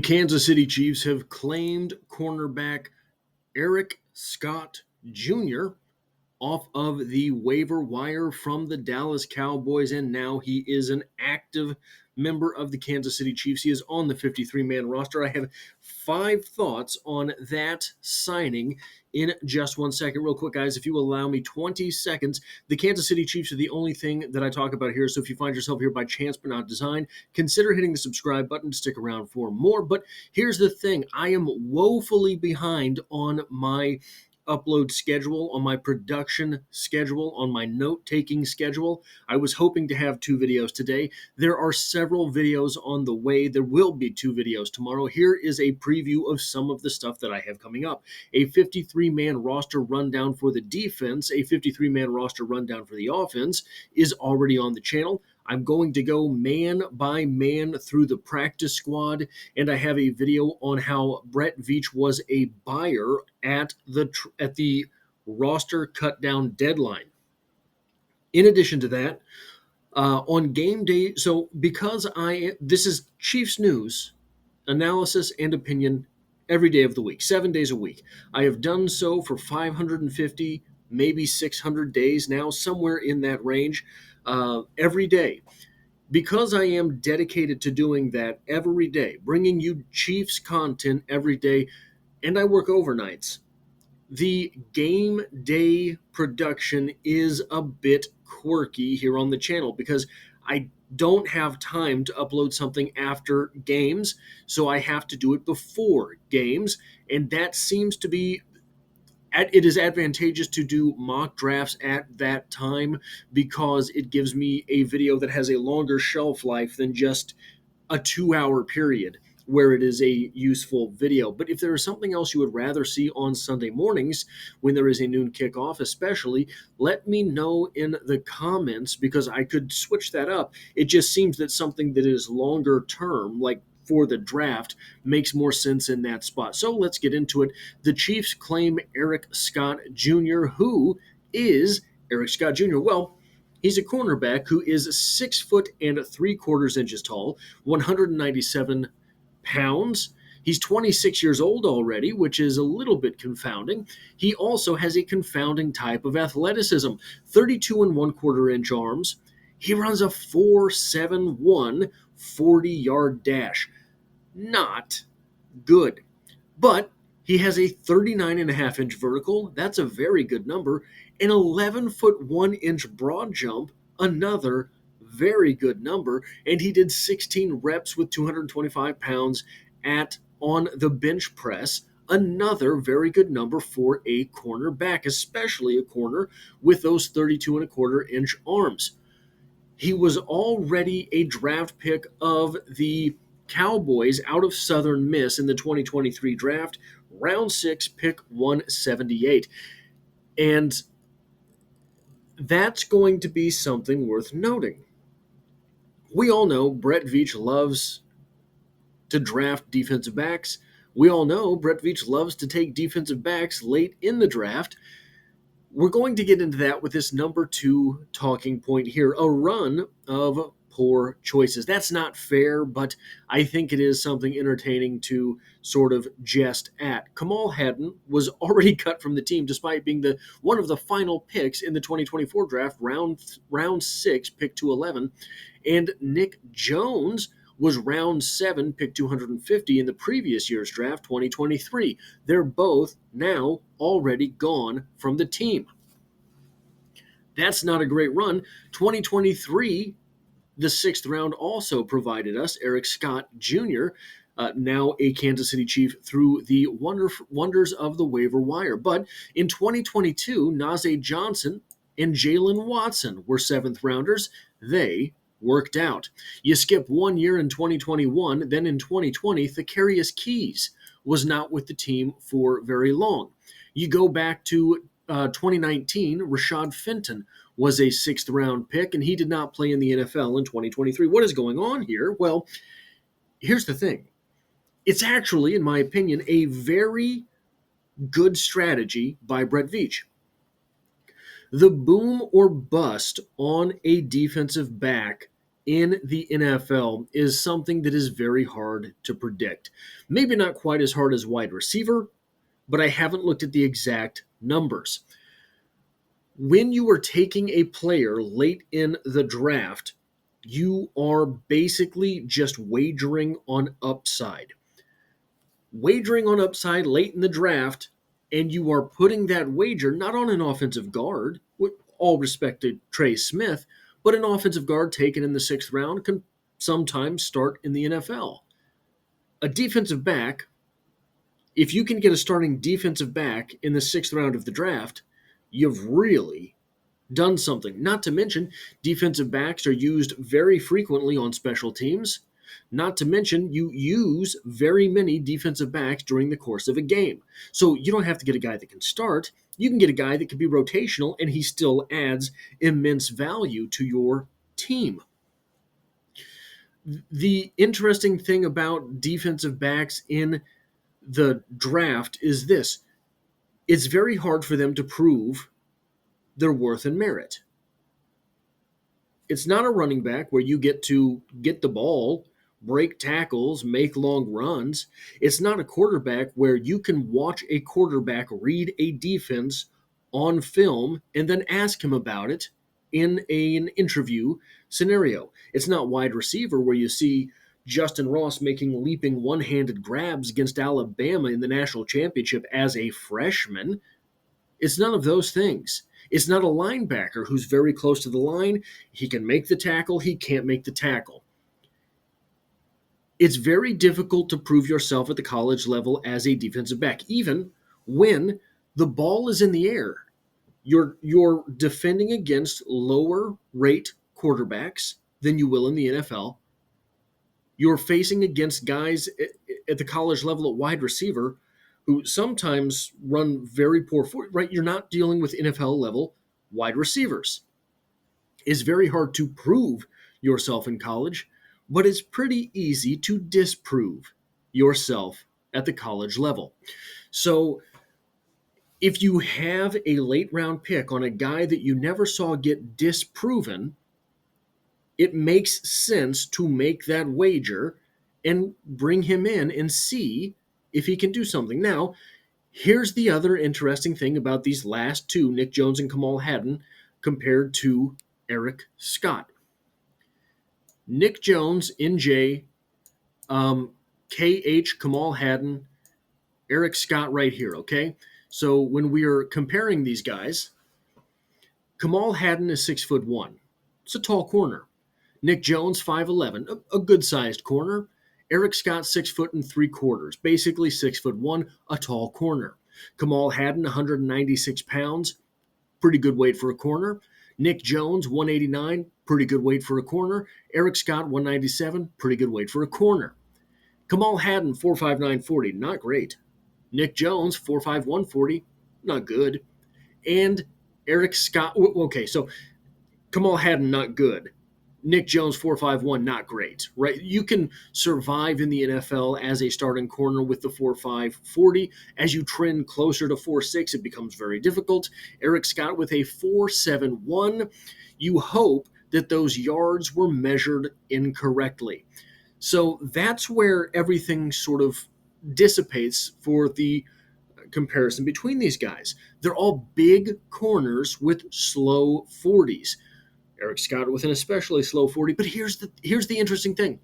Kansas City Chiefs have claimed cornerback Erik Scott Jr. off of the waiver wire from the Dallas Cowboys, and now he is an active member of the Kansas City Chiefs. He is on the 53-man roster. I have 5 thoughts on that signing in just 1 second. Real quick, guys, if you allow me 20 seconds, the Kansas City Chiefs are the only thing that I talk about here, so if you find yourself here by chance but not design, consider hitting the subscribe button to stick around for more. But here's the thing. I am woefully behind on my upload schedule, on my production schedule, on my note-taking schedule. I was hoping to have 2 videos today. There are several videos on the way. There will be 2 videos tomorrow. Here is a preview of some of the stuff that I have coming up. A 53-man roster rundown for the defense, a 53-man roster rundown for the offense is already on the channel. I'm going to go man by man through the practice squad, and I have a video on how Brett Veach was a buyer at the roster cut down deadline. In addition to that, on game day, so because this is Chiefs news, analysis, and opinion every day of the week, 7 days a week. I have done so for 550, maybe 600 days now, somewhere in that range, every day. Because I am dedicated to doing that every day, bringing you Chiefs content every day, and I work overnights, the game day production is a bit quirky here on the channel because I don't have time to upload something after games, so I have to do it before games, and that seems to be it is advantageous to do mock drafts at that time because it gives me a video that has a longer shelf life than just a 2-hour period where it is a useful video. But if there is something else you would rather see on Sunday mornings when there is a noon kickoff especially, let me know in the comments because I could switch that up. It just seems that something that is longer term, like for the draft, makes more sense in that spot. So let's get into it. The Chiefs claim Erik Scott Jr. Who is Erik Scott Jr.? Well, he's a cornerback who is 6 foot and 3/4 inches tall, 197 pounds. He's 26 years old already, which is a little bit confounding. He also has a confounding type of athleticism, 32 1/4 inch arms. He runs a 4.71 40-yard dash. Not good. But he has a 39.5-inch vertical. That's a very good number. An 11 foot 1 inch broad jump. Another very good number. And he did 16 reps with 225 pounds on the bench press. Another very good number for a cornerback, especially a corner with those 32 1/4 inch arms. He was already a draft pick of the Cowboys out of Southern Miss in the 2023 draft, round 6, pick 178. And that's going to be something worth noting. We all know Brett Veach loves to draft defensive backs. We all know Brett Veach loves to take defensive backs late in the draft. We're going to get into that with this number 2 talking point here, a run of poor choices. That's not fair, but I think it is something entertaining to sort of jest at. Kamal Hadden was already cut from the team despite being one of the final picks in the 2024 draft, round 6, pick 211, and Nick Jones was round 7, pick 250 in the previous year's draft, 2023. They're both now already gone from the team. That's not a great run. 2023, the 6th round also provided us Erik Scott Jr., now a Kansas City Chief through the wonders of the waiver wire. But in 2022, Najee Johnson and Jalen Watson were 7th rounders. They worked out. You skip 1 year in 2021, then in 2020, Thakarius Keys was not with the team for very long. You go back to 2019, Rashad Fenton was a 6th round pick, and he did not play in the NFL in 2023. What is going on here? Well, here's the thing. It's actually, in my opinion, a very good strategy by Brett Veach. The boom or bust on a defensive back in the NFL is something that is very hard to predict. Maybe not quite as hard as wide receiver, but I haven't looked at the exact numbers. When you are taking a player late in the draft, you are basically just wagering on upside. Wagering on upside late in the draft, and you are putting that wager not on an offensive guard, with all respect to Trey Smith, but an offensive guard taken in the 6th round can sometimes start in the NFL. A defensive back, if you can get a starting defensive back in the 6th round of the draft, you've really done something. Not to mention, defensive backs are used very frequently on special teams. Not to mention, you use very many defensive backs during the course of a game. So you don't have to get a guy that can start. You can get a guy that can be rotational, and he still adds immense value to your team. The interesting thing about defensive backs in the draft is this. It's very hard for them to prove their worth and merit. It's not a running back where you get to get the ball, break tackles, make long runs. It's not a quarterback where you can watch a quarterback read a defense on film and then ask him about it in an interview scenario. It's not wide receiver where you see Justin Ross making leaping one-handed grabs against Alabama in the national championship as a freshman. It's none of those things. It's not a linebacker who's very close to the line. He can make the tackle. He can't make the tackle. It's very difficult to prove yourself at the college level as a defensive back, even when the ball is in the air. You're defending against lower rate quarterbacks than you will in the NFL. You're facing against guys at the college level at wide receiver who sometimes run very poor, right? You're not dealing with NFL level wide receivers. It's very hard to prove yourself in college, but it's pretty easy to disprove yourself at the college level. So if you have a late round pick on a guy that you never saw get disproven, it makes sense to make that wager and bring him in and see if he can do something. Now, here's the other interesting thing about these last two, Nick Jones and Kamal Hadden, compared to Eric Scott. Nick Jones, NJ, KH, Kamal Hadden, Eric Scott right here, okay? So when we are comparing these guys, Kamal Hadden is 6'1". It's a tall corner. Nick Jones, 5'11", a good-sized corner. Eric Scott, 6'3", basically 6'1", a tall corner. Kamal Hadden, 196 pounds, pretty good weight for a corner. Nick Jones, 189, pretty good weight for a corner. Eric Scott, 197, pretty good weight for a corner. Kamal Hadden, 4'5", 40, not great. Nick Jones, 4'5", 40, not good. And Eric Scott, okay, so Kamal Hadden, not good. Nick Jones, 4'5", not great, right? You can survive in the NFL as a starting corner with the 4'5", 40. As you trend closer to 4'6", it becomes very difficult. Eric Scott with a 4'7", you hope that those yards were measured incorrectly. So that's where everything sort of dissipates for the comparison between these guys. They're all big corners with slow 40s. Eric Scott with an especially slow 40, but here's the interesting thing.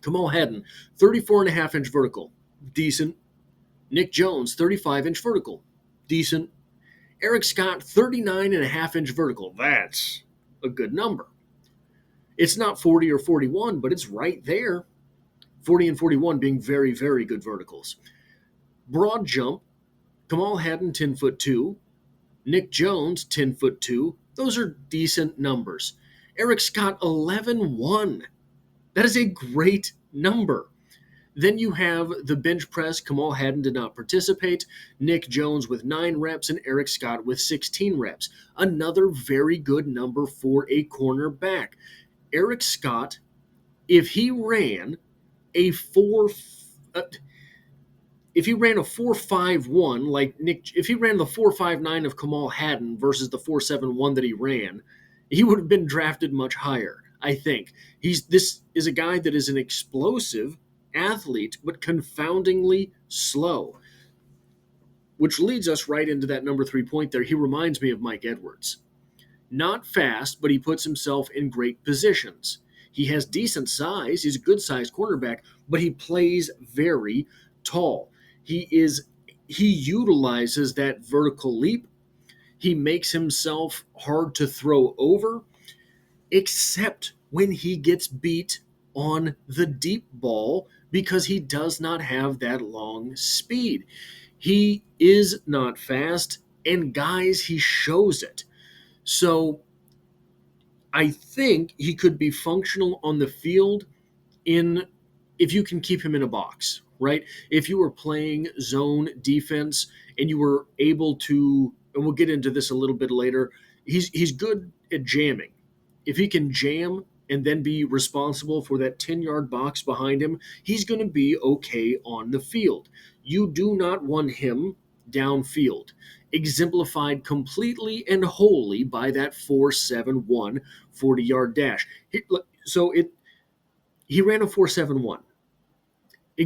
Kamal Hadden, 34.5-inch vertical, decent. Nick Jones, 35-inch vertical, decent. Eric Scott, 39.5-inch vertical. That's a good number. It's not 40 or 41, but it's right there. 40 and 41 being very, very good verticals. Broad jump, Kamal Hadden, 10'2", Nick Jones, 10'2". Those are decent numbers. Eric Scott, 11'1". That is a great number. Then you have the bench press. Kamal Hadden did not participate. Nick Jones with 9 reps and Eric Scott with 16 reps. Another very good number for a cornerback. Eric Scott, if he ran a 4.51 like Nick, if he ran the 4.59 of Kamal Hadden versus the 4.71 that he ran, he would have been drafted much higher. I think. This is a guy that is an explosive athlete, but confoundingly slow, which leads us right into that number 3 point there. He reminds me of Mike Edwards. Not fast, but he puts himself in great positions. He has decent size. He's a good sized cornerback, but he plays very tall. He utilizes that vertical leap. He makes himself hard to throw over, except when he gets beat on the deep ball because he does not have that long speed. He is not fast, and guys, he shows it. So I think he could be functional on the field in if you can keep him in a box, right? If you were playing zone defense and you were able to, and we'll get into this a little bit later, he's good at jamming. If he can jam and then be responsible for that 10-yard box behind him, he's going to be okay on the field. You do not want him downfield, exemplified completely and wholly by that 4.71 40-yard dash. He ran a 4.71.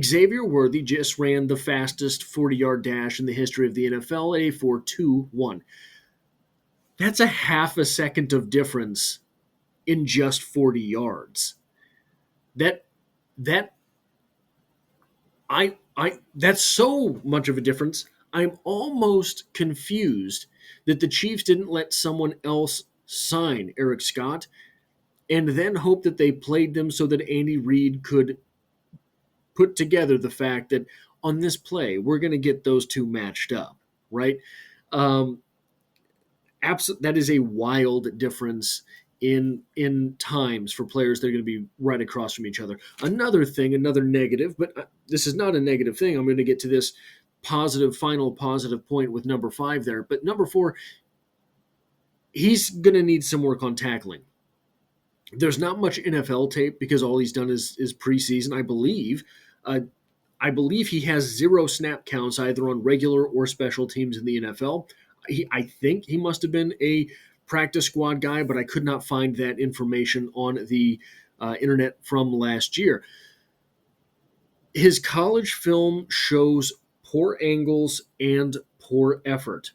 Xavier Worthy just ran the fastest 40-yard dash in the history of the NFL at a 4.21. That's a half a second of difference in just 40 yards. That's so much of a difference. I'm almost confused that the Chiefs didn't let someone else sign Eric Scott and then hope that they played them so that Andy Reid could put together the fact that on this play, we're going to get those two matched up, right? That is a wild difference in times for players that are going to be right across from each other. Another negative, but this is not a negative thing. I'm going to get to this final positive point with number 5 there. But number 4, he's going to need some work on tackling. There's not much NFL tape because all he's done is preseason, I believe. I believe he has 0 snap counts either on regular or special teams in the NFL. I think he must have been a practice squad guy, but I could not find that information on the internet from last year. His college film shows poor angles and poor effort.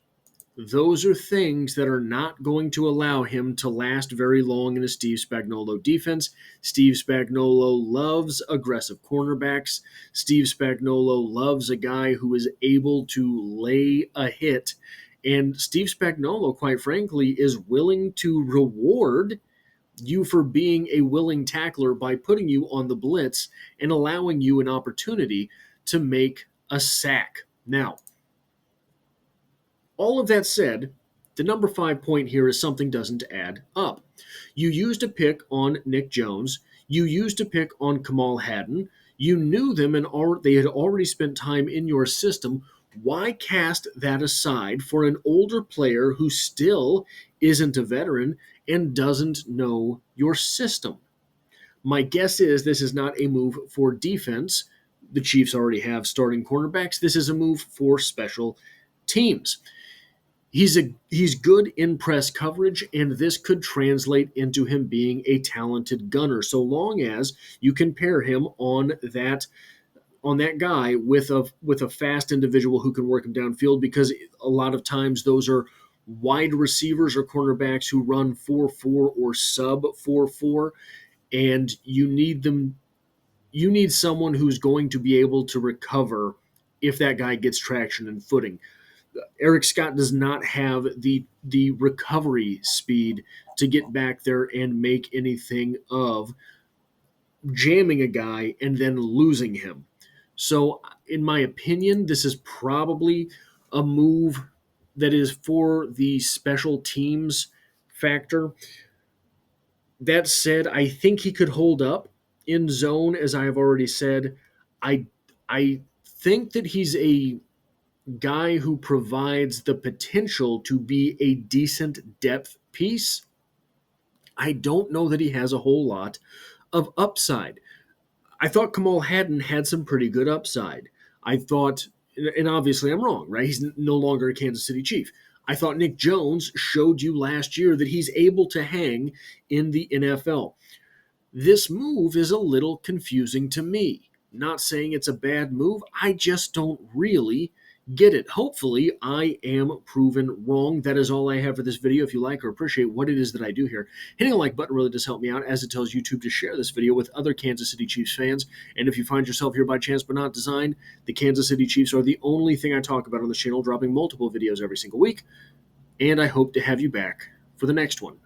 Those are things that are not going to allow him to last very long in a Steve Spagnuolo defense. Steve Spagnuolo loves aggressive cornerbacks. Steve Spagnuolo loves a guy who is able to lay a hit. And Steve Spagnuolo, quite frankly, is willing to reward you for being a willing tackler by putting you on the blitz and allowing you an opportunity to make a sack. Now, all of that said, the number 5 point here is something doesn't add up. You used a pick on Nick Jones. You used a pick on Kamal Hadden. You knew them and they had already spent time in your system. Why cast that aside for an older player who still isn't a veteran and doesn't know your system? My guess is this is not a move for defense. The Chiefs already have starting cornerbacks. This is a move for special teams. He's good in press coverage, and this could translate into him being a talented gunner, so long as you can pair him on that guy with a fast individual who can work him downfield, because a lot of times those are wide receivers or cornerbacks who run 4.4 or sub 4.4, and you need someone who's going to be able to recover if that guy gets traction and footing. Eric Scott does not have the recovery speed to get back there and make anything of jamming a guy and then losing him. So, in my opinion, this is probably a move that is for the special teams factor. That said, I think he could hold up in zone, as I have already said. I think that he's a guy who provides the potential to be a decent depth piece. I don't know that he has a whole lot of upside. I thought Kamal Hadden had some pretty good upside. I thought, and obviously I'm wrong, right? He's no longer a Kansas City Chief. I thought Nick Jones showed you last year that he's able to hang in the NFL. This move is a little confusing to me. Not saying it's a bad move, I just don't really get it. Hopefully, I am proven wrong. That is all I have for this video. If you like or appreciate what it is that I do here, hitting the like button really does help me out, as it tells YouTube to share this video with other Kansas City Chiefs fans. And if you find yourself here by chance but not design, the Kansas City Chiefs are the only thing I talk about on this channel, dropping multiple videos every single week. And I hope to have you back for the next one.